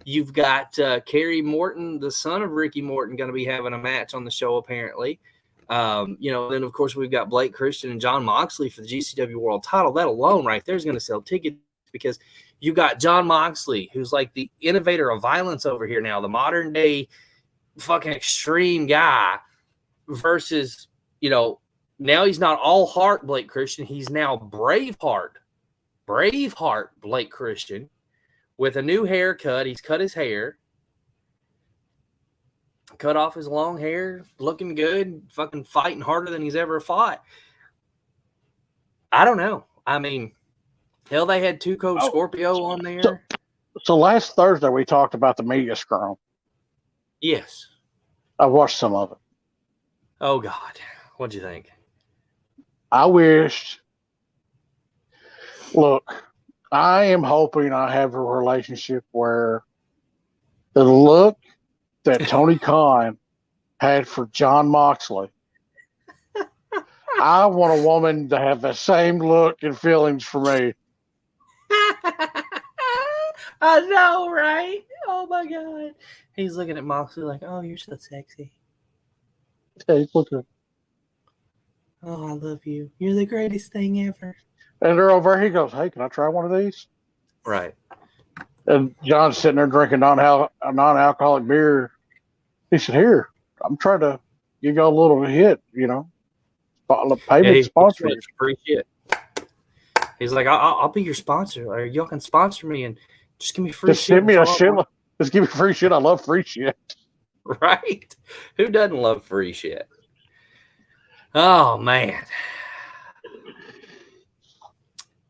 Speaker 1: You've got Kerry Morton, the son of Ricky Morton, going to be having a match on the show, apparently. Then, of course, we've got Blake Christian and John Moxley for the GCW World title. That alone right there is going to sell tickets because you got John Moxley, who's like the innovator of violence over here now, the modern day fucking extreme guy versus, now he's not all heart Blake Christian. He's now Braveheart Blake Christian with a new haircut. He's cut his hair, cut off his long hair, looking good, fucking fighting harder than he's ever fought. I don't know. I mean, hell, they had Two Code Scorpio on there.
Speaker 2: So last Thursday we talked about the media scrum.
Speaker 1: Yes.
Speaker 2: I watched some of it.
Speaker 1: Oh, God. What'd you think?
Speaker 2: I wished. Look, I am hoping I have a relationship where the look that Tony Khan had for John Moxley, I want a woman to have the same look and feelings for me.
Speaker 1: I know, right? Oh, my God. He's looking at Moxley like, oh, you're so sexy.
Speaker 2: Hey, look at.
Speaker 1: Oh, I love you. You're the greatest thing ever.
Speaker 2: And they're over here. He goes, hey, can I try one of these?
Speaker 1: Right.
Speaker 2: And John's sitting there drinking non-alcoholic beer. He said, here, I'm trying to give you a little hit, payment sponsor.
Speaker 1: Free shit. He's like, I'll be your sponsor. Or y'all can sponsor me and just give me free
Speaker 2: just
Speaker 1: shit.
Speaker 2: Send me a shit. Just give me free shit. I love free shit.
Speaker 1: Right? Who doesn't love free shit? Oh, man.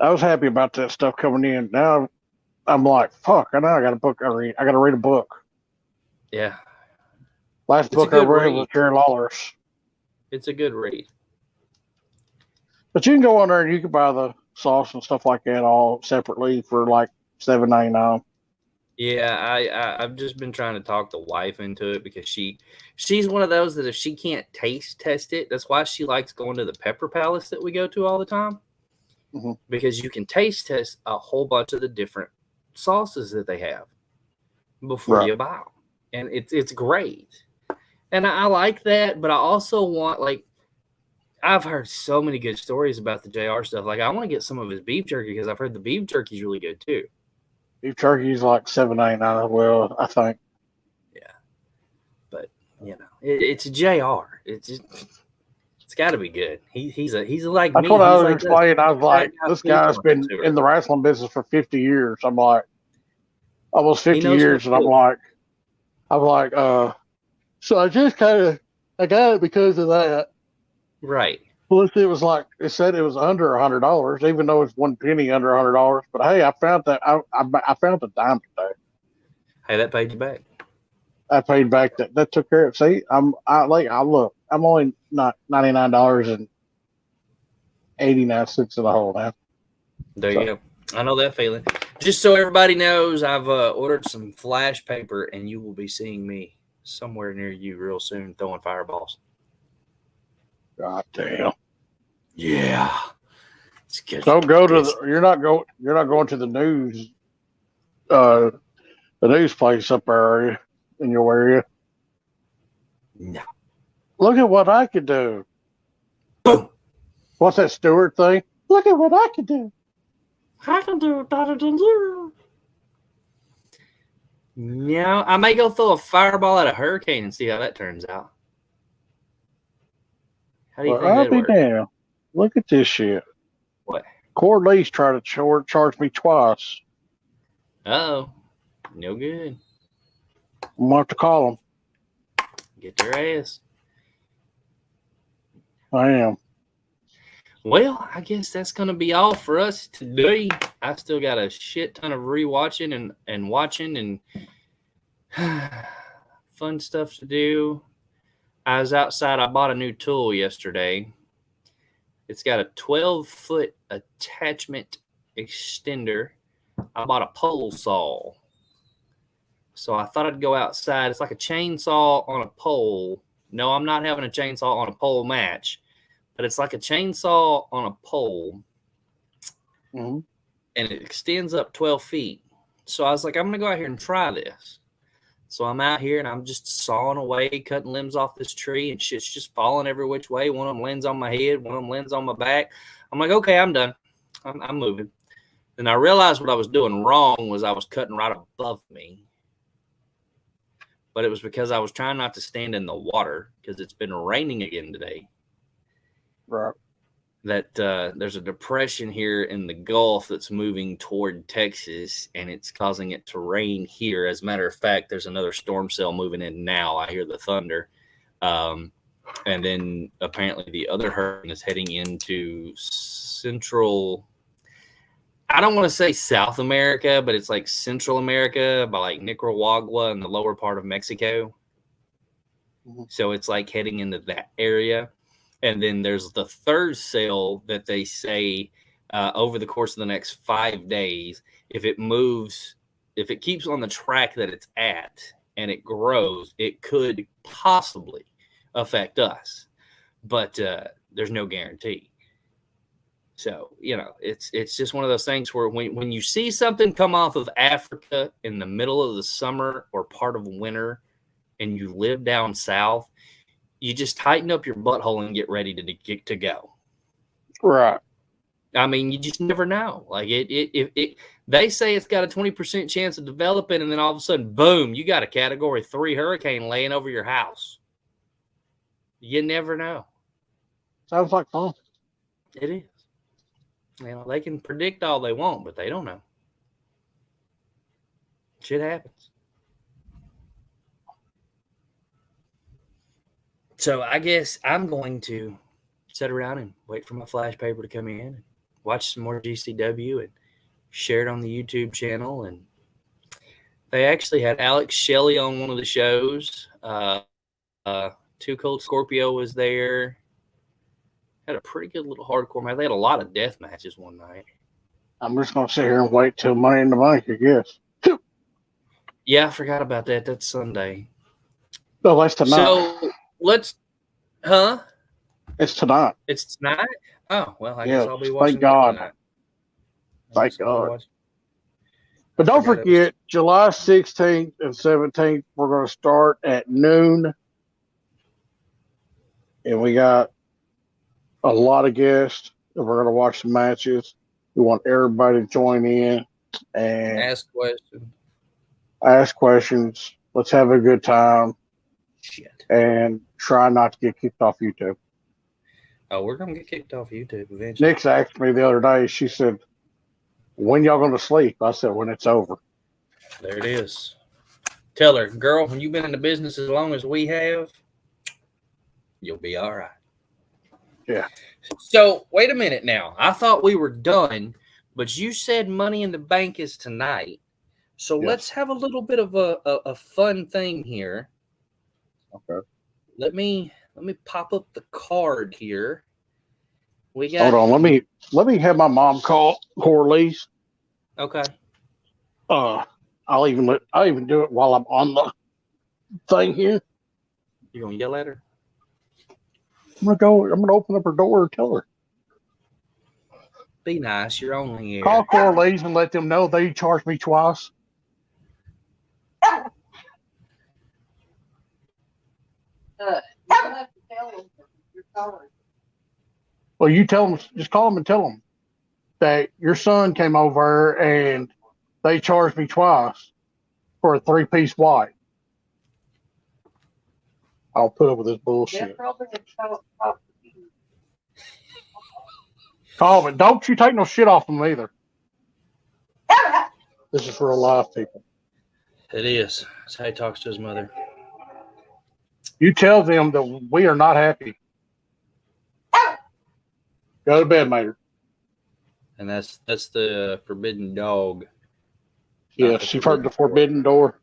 Speaker 2: I was happy about that stuff coming in. Now I'm like, fuck, I know I got a book I read. I got to read a book.
Speaker 1: Yeah.
Speaker 2: Last book I read was Jerry Lawler's.
Speaker 1: It's a good read.
Speaker 2: But you can go on there and you can buy the sauce and stuff like that all separately for like $7.99.
Speaker 1: Yeah, I've just been trying to talk the wife into it because she's one of those that if she can't taste test it, that's why she likes going to the Pepper Palace that we go to all the time.
Speaker 2: Mm-hmm.
Speaker 1: Because you can taste test a whole bunch of the different sauces that they have before you buy them. And it's great. And I like that, but I also want, like, I've heard so many good stories about the JR stuff. Like, I want to get some of his beef jerky because I've heard the beef jerky is really good too.
Speaker 2: Beef jerky is like $7.99 as well, I think.
Speaker 1: Yeah. But, it's a JR. It's got to be good. He's like
Speaker 2: That's
Speaker 1: me.
Speaker 2: what I was
Speaker 1: like
Speaker 2: explaining. I was like, this guy's been in the wrestling business for 50 years. I'm like, almost 50 years. And I'm like, so I just I got it because of that.
Speaker 1: Right.
Speaker 2: Plus, it said it was under $100, even though it's 1 penny under $100. But hey, I found that I found the dime today.
Speaker 1: Hey, that paid you back.
Speaker 2: I paid back that took care of it. See, I'm only not $99.89 in the hole now.
Speaker 1: There you go. I know that feeling. Just so everybody knows, I've ordered some flash paper, and you will be seeing me somewhere near you real soon throwing fireballs.
Speaker 2: God damn.
Speaker 1: Yeah. It's good.
Speaker 2: Don't go to you're not going to the news the news place up there, are you, in your area?
Speaker 1: No.
Speaker 2: Look at what I could do.
Speaker 1: Boom.
Speaker 2: What's that Stewart thing? Look at what I can do.
Speaker 1: I can do it better than you. Yeah, I may go throw a fireball at a hurricane and see how that turns out. How do you think that works?
Speaker 2: Damn. Look at this shit.
Speaker 1: What?
Speaker 2: Cord Lee's trying to charge me twice.
Speaker 1: Uh-oh. No good.
Speaker 2: I'm going to have to call them.
Speaker 1: Get their ass.
Speaker 2: I am.
Speaker 1: Well, I guess that's going to be all for us today. I still got a shit ton of rewatching and watching and fun stuff to do. I was outside. I bought a new tool yesterday. It's got a 12-foot attachment extender. I bought a pole saw. So I thought I'd go outside. It's like a chainsaw on a pole. No, I'm not having a chainsaw on a pole match. But it's like a chainsaw on a pole, and it extends up 12 feet. So I was like, I'm going to go out here and try this. So I'm out here, and I'm just sawing away, cutting limbs off this tree, and shit's just falling every which way. One of them lands on my head. One of them lands on my back. I'm like, okay, I'm done. I'm moving. And I realized what I was doing wrong was I was cutting right above me. But it was because I was trying not to stand in the water because it's been raining again today.
Speaker 2: Right.
Speaker 1: That there's a depression here in the Gulf that's moving toward Texas, and it's causing it to rain here. As a matter of fact, there's another storm cell moving in now. I hear the thunder. And then apparently the other hurricane is heading into central, I don't want to say South America, but it's like Central America by like Nicaragua and the lower part of Mexico. So it's like heading into that area. And then there's the third cell that they say over the course of the next 5 days, if it moves, if it keeps on the track that it's at and it grows, it could possibly affect us. But there's no guarantee. So, you know, it's just one of those things where when you see something come off of Africa in the middle of the summer or part of winter and you live down south, you just tighten up your butthole and get ready to go.
Speaker 2: Right.
Speaker 1: I mean, you just never know. Like they say it's got a 20% chance of developing, and then all of a sudden, boom, you got a Category 3 hurricane laying over your house. You never know.
Speaker 2: Sounds like fun.
Speaker 1: It is. You know, they can predict all they want, but they don't know. Shit happens. So I guess I'm going to sit around and wait for my flash paper to come in and watch some more GCW and share it on the YouTube channel. And they actually had Alex Shelley on one of the shows. Too Cold Scorpio was there. Had a pretty good little hardcore match. They had a lot of death matches one night.
Speaker 2: I'm just going to sit here and wait till Money in the Bank, I guess.
Speaker 1: Yeah, I forgot about that. That's Sunday.
Speaker 2: No, that's tonight.
Speaker 1: So let's, huh?
Speaker 2: It's tonight.
Speaker 1: It's tonight? Oh, well, I guess I'll be watching.
Speaker 2: Thank God.
Speaker 1: Tonight.
Speaker 2: Thank God. But don't forget, July 16th and 17th, we're going to start at noon. And we got a lot of guests. And we're going to watch some matches. We want everybody to join in and ask questions. Let's have a good time.
Speaker 1: Shit.
Speaker 2: And try not to get kicked off YouTube.
Speaker 1: Oh, we're going to get kicked off YouTube eventually.
Speaker 2: Nix asked me the other day, she said, when y'all going to sleep? I said, when it's over.
Speaker 1: There it is. Tell her, girl, when you've been in the business as long as we have, you'll be all right.
Speaker 2: Yeah.
Speaker 1: So, wait a minute now. I thought we were done, but you said Money in the Bank is tonight. So, Let's have a little bit of a fun thing here.
Speaker 2: Okay.
Speaker 1: Let me pop up the card here. We got.
Speaker 2: Hold on. Let me have my mom call Corley's.
Speaker 1: Okay.
Speaker 2: I'll even do it while I'm on the thing here.
Speaker 1: You gonna yell at her?
Speaker 2: I'm gonna open up her door and tell her.
Speaker 1: Be nice. You're only here.
Speaker 2: Call Corley's and let them know they charged me twice.
Speaker 3: You don't have to tell them you're calling.
Speaker 2: Well, you tell them, just call them and tell them that your son came over and they charged me twice for a 3-piece white. I'll put up with this bullshit. Call them. Don't you take no shit off them either. This is real life, people.
Speaker 1: It is. That's how he talks to his mother.
Speaker 2: You tell them that we are not happy. Go to bed, Mater.
Speaker 1: And that's the forbidden dog.
Speaker 2: Yes, you've heard the forbidden door.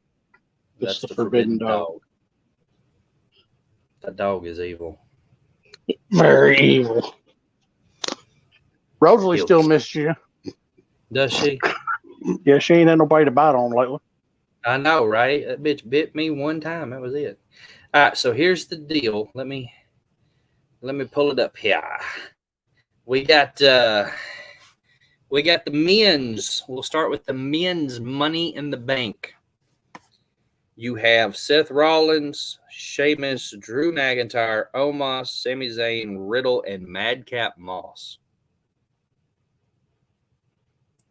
Speaker 1: That's the forbidden dog. That dog is evil.
Speaker 2: Very evil. Rosalie still misses you.
Speaker 1: Does she?
Speaker 2: Yeah, she ain't had nobody to bite on lately.
Speaker 1: I know, right? That bitch bit me one time. That was it. All right, so here's the deal. Let me pull it up here. We got the men's. We'll start with the men's Money in the Bank. You have Seth Rollins, Sheamus, Drew McIntyre, Omos, Sami Zayn, Riddle, and Madcap Moss.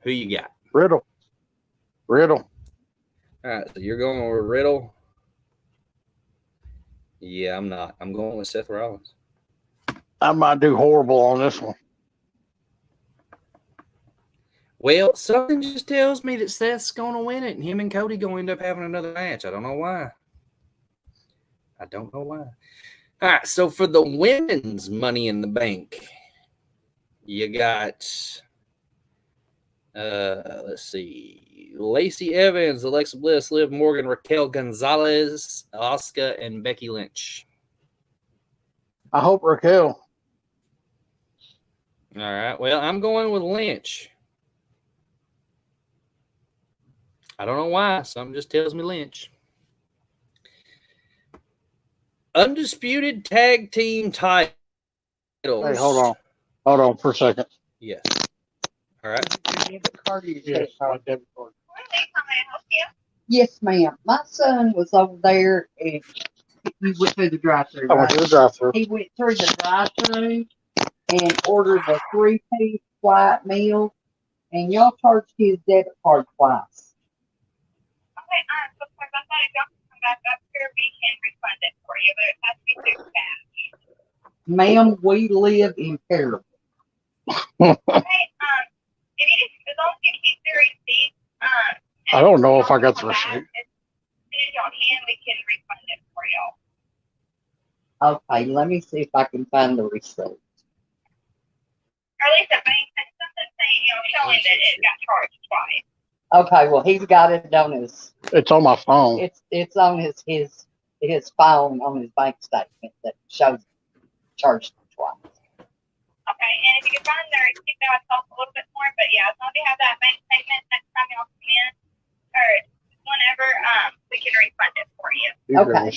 Speaker 1: Who you got?
Speaker 2: Riddle.
Speaker 1: All right, so you're going with Riddle. Yeah, I'm not. I'm going with Seth Rollins.
Speaker 2: I might do horrible on this one.
Speaker 1: Well, something just tells me that Seth's going to win it, and him and Cody going to end up having another match. I don't know why. All right, so for the women's Money in the Bank, you got, let's see, Lacey Evans, Alexa Bliss, Liv Morgan, Raquel Gonzalez, Asuka, and Becky Lynch.
Speaker 2: I hope Raquel.
Speaker 1: All right, well, I'm going with Lynch. I don't know why. Something just tells me Lynch. Undisputed Tag Team titles.
Speaker 2: Hey, hold on for a second.
Speaker 1: Yes. All right.
Speaker 2: Yes, my debit card.
Speaker 3: Yes, ma'am. My son was over there and he went through the drive-thru.
Speaker 2: I went to the drive-thru.
Speaker 3: He went through the drive-thru and ordered a 3-piece white meal, and y'all charged his debit card twice.
Speaker 4: Okay, so if I thought if y'all come back up here, we can refund it for you, but it has to be through cash.
Speaker 3: Ma'am, we live in Carroll.
Speaker 4: Okay, if you just, as long as you keep the receipt,
Speaker 2: I don't know if I got the receipt.
Speaker 4: If y'all can, we can refund it for y'all.
Speaker 3: Okay, let me see if I can find the receipt.
Speaker 4: Or at least a bank said something saying, showing that it got charged twice.
Speaker 3: Okay, well he's got it on his.
Speaker 2: It's on my phone.
Speaker 3: It's on his phone on his bank statement that shows charged twice.
Speaker 4: Okay, and if you can find the receipt, that would help a little bit more. But yeah, as long as you have that bank statement next time y'all come in, or whenever, we can refund it for you.
Speaker 3: Okay.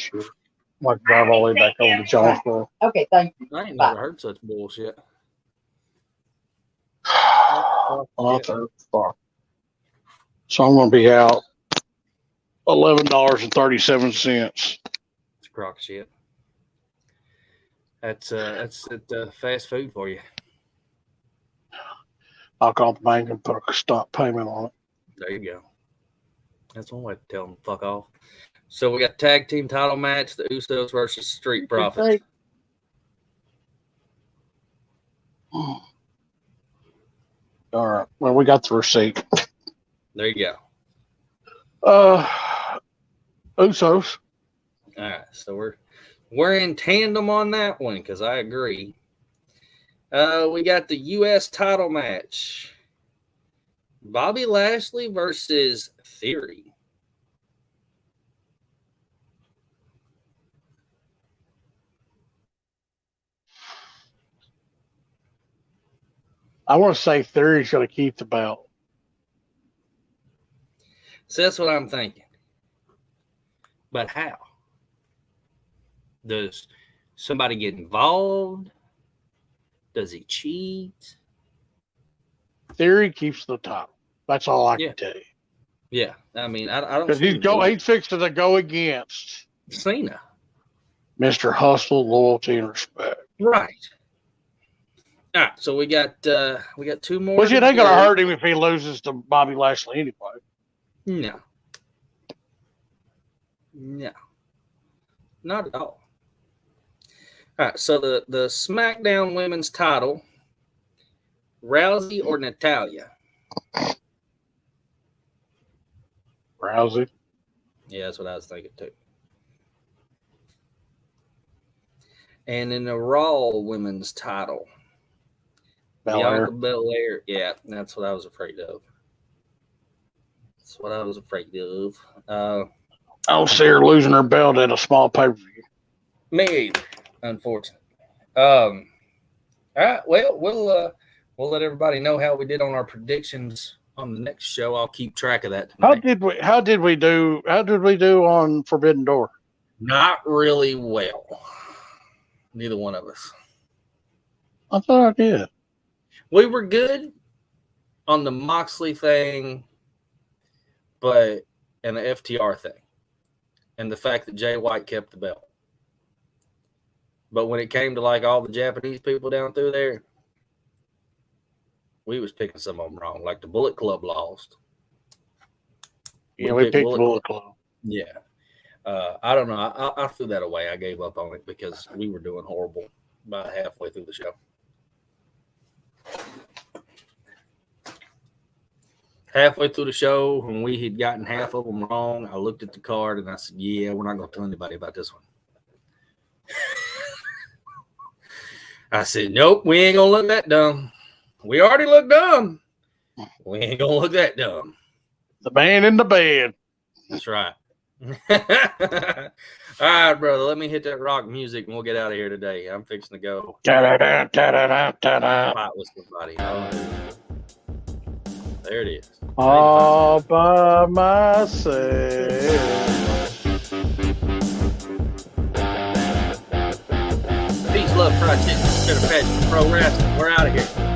Speaker 2: Like drive all the way back over to Jonesboro.
Speaker 3: Okay, thank you.
Speaker 1: I ain't never heard such bullshit.
Speaker 2: So I'm going to be out $11.37.
Speaker 1: It's a crock of shit. That's fast food for you.
Speaker 2: I'll call the bank and put a stop payment on it.
Speaker 1: There you go. That's one way to tell them to fuck off. So we got tag team title match: the Usos versus Street Profits.
Speaker 2: All right. Well, we got the receipt.
Speaker 1: There you go.
Speaker 2: Usos.
Speaker 1: All right. So we're in tandem on that one because I agree. We got the U.S. title match: Bobby Lashley versus Theory.
Speaker 2: I want to say Theory's going to keep the belt.
Speaker 1: So that's what I'm thinking. But how? Does somebody get involved? Does he cheat?
Speaker 2: Theory keeps the title. That's all I can tell you.
Speaker 1: Yeah, I mean, I don't.
Speaker 2: Because he's fixing to go against
Speaker 1: Cena,
Speaker 2: Mr. Hustle, loyalty, and respect.
Speaker 1: Right. All right, so we got two more.
Speaker 2: Which it ain't gonna hurt him if he loses to Bobby Lashley anyway.
Speaker 1: No, not at all. All right, so the SmackDown Women's Title: Rousey or Natalya?
Speaker 2: Rousey.
Speaker 1: Yeah, that's what I was thinking too. And in the Raw Women's Title: Bianca Belair. Yeah, that's what I was afraid of. That's what I was afraid of.
Speaker 2: I don't see her losing her belt at a small pay-per-view.
Speaker 1: Me either, unfortunately. All right, well, we'll let everybody know how we did on our predictions on the next show. I'll keep track of that tonight.
Speaker 2: How did we do on Forbidden Door?
Speaker 1: Not really well. Neither one of us.
Speaker 2: I thought I did.
Speaker 1: We were good on the Moxley thing, and the FTR thing, and the fact that Jay White kept the belt. But when it came to like all the Japanese people down through there, we was picking some of them wrong. Like the Bullet Club lost.
Speaker 2: Yeah, we picked Bullet Club.
Speaker 1: Yeah. I don't know. I threw that away. I gave up on it because we were doing horrible about halfway through the show. Halfway through the show, when we had gotten half of them wrong, I looked at the card and I said, yeah, we're not going to tell anybody about this one. I said, nope, we ain't going to look that dumb. We already look dumb. We ain't going to look that dumb.
Speaker 2: The man in the bed.
Speaker 1: That's right. All right, brother, let me hit that rock music and we'll get out of here today. I'm fixing to go fight with somebody. Oh, there it is.
Speaker 2: All by myself.
Speaker 1: Peace, love, fried chicken, Pro Wrestling. We're out of here.